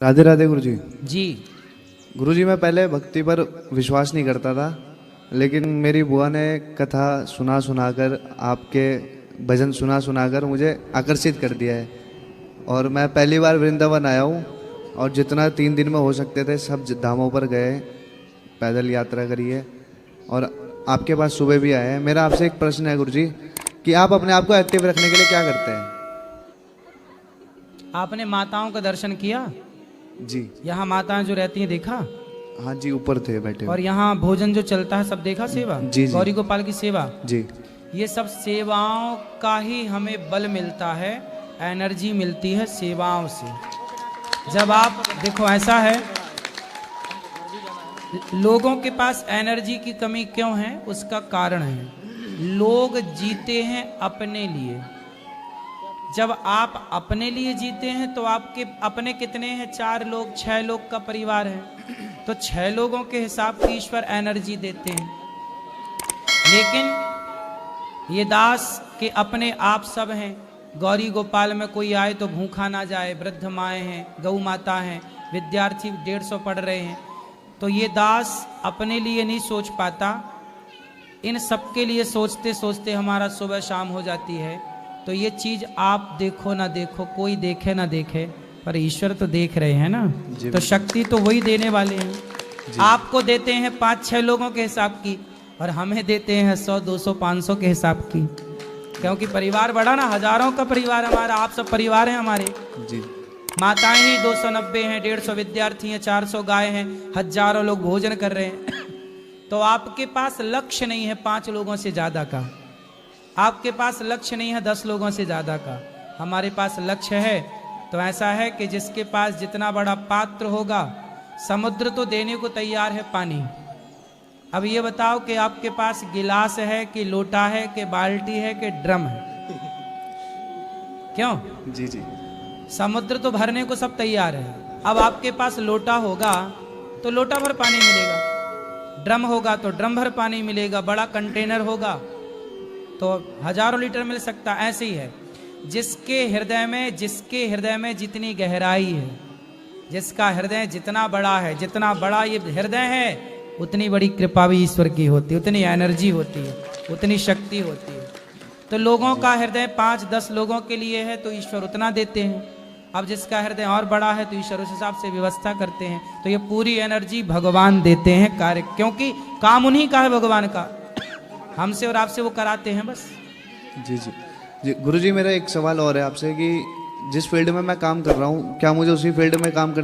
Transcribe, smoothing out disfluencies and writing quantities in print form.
राधे राधे गुरुजी। जी। गुरुजी, मैं पहले भक्ति पर विश्वास नहीं करता था, लेकिन मेरी बुआ ने कथा सुना सुनाकर, आपके भजन सुना सुनाकर मुझे आकर्षित कर दिया है। और मैं पहली बार वृंदावन आया हूँ, और जितना 3 दिन में हो सकते थे सब धामों पर गए, पैदल यात्रा करी है, और आपके पास सुबह भी आए हैं। मेरा आपसे एक प्रश्न है गुरुजी, कि आप अपने आप को एक्टिव रखने के लिए क्या करते हैं? आपने माताओं का दर्शन किया? जी। यहाँ माताएं जो रहती हैं देखा? हाँ जी, ऊपर थे बैठे। और यहाँ भोजन जो चलता है सब देखा? सेवा जी जी। गौरी गोपाल की सेवा जी। ये सब सेवाओं का ही हमें बल मिलता है, एनर्जी मिलती है सेवाओं से। जब आप देखो, ऐसा है, लोगों के पास एनर्जी की कमी क्यों है? उसका कारण है, लोग जीते हैं अपने लिए। जब आप अपने लिए जीते हैं तो आपके अपने कितने हैं? 4 लोग, 6 लोग का परिवार है, तो 6 लोगों के हिसाब से ईश्वर एनर्जी देते हैं। लेकिन ये दास के अपने आप सब हैं। गौरी गोपाल में कोई आए तो भूखा ना जाए, वृद्ध माएँ हैं, गौ माता हैं, विद्यार्थी 150 पढ़ रहे हैं, तो ये दास अपने लिए नहीं सोच पाता, इन सबके लिए सोचते सोचते हमारा सुबह शाम हो जाती है। तो ये चीज आप देखो ना देखो, कोई देखे ना देखे, पर ईश्वर तो देख रहे हैं ना, तो शक्ति तो वही देने वाले हैं। आपको देते हैं 5-6 लोगों के हिसाब की, और हमें देते हैं 100, 200, 500 के हिसाब की, क्योंकि परिवार बड़ा ना, हजारों का परिवार हमारा, आप सब परिवार हैं हमारे। जी। माताएं ही 290 हैं, 150 विद्यार्थी हैं, 400 गाय हैं, हजारों लोग भोजन कर रहे हैं। तो आपके पास लक्ष्य नहीं है 5 लोगों से ज्यादा का, आपके पास लक्ष्य नहीं है 10 लोगों से ज्यादा का, हमारे पास लक्ष्य है। तो ऐसा है कि जिसके पास जितना बड़ा पात्र होगा, समुद्र तो देने को तैयार है पानी। अब ये बताओ कि आपके पास गिलास है कि लोटा है कि बाल्टी है कि ड्रम है? क्यों? जी जी। समुद्र तो भरने को सब तैयार है। अब आपके पास लोटा होगा तो लोटा भर पानी मिलेगा, ड्रम होगा तो ड्रम भर पानी मिलेगा, बड़ा कंटेनर होगा तो हजारों लीटर मिल सकता। ऐसे ही है, जिसके हृदय में जितनी गहराई है, जिसका हृदय जितना बड़ा है, जितना बड़ा ये हृदय है, उतनी बड़ी कृपा भी ईश्वर की होती है, उतनी एनर्जी होती है, उतनी शक्ति होती है। तो लोगों का हृदय 5-10 लोगों के लिए है तो ईश्वर उतना देते हैं। अब जिसका हृदय और बड़ा है तो ईश्वर उस हिसाब से व्यवस्था करते हैं। तो ये पूरी एनर्जी भगवान देते हैं कार्य, क्योंकि काम उन्हीं का है भगवान का, हमसे और आपसे वो कराते हैं बस। जी जी जी। गुरुजी, मेरा एक सवाल और है आपसे, कि जिस फील्ड में मैं काम कर रहा हूँ, क्या मुझे उसी फील्ड में काम करना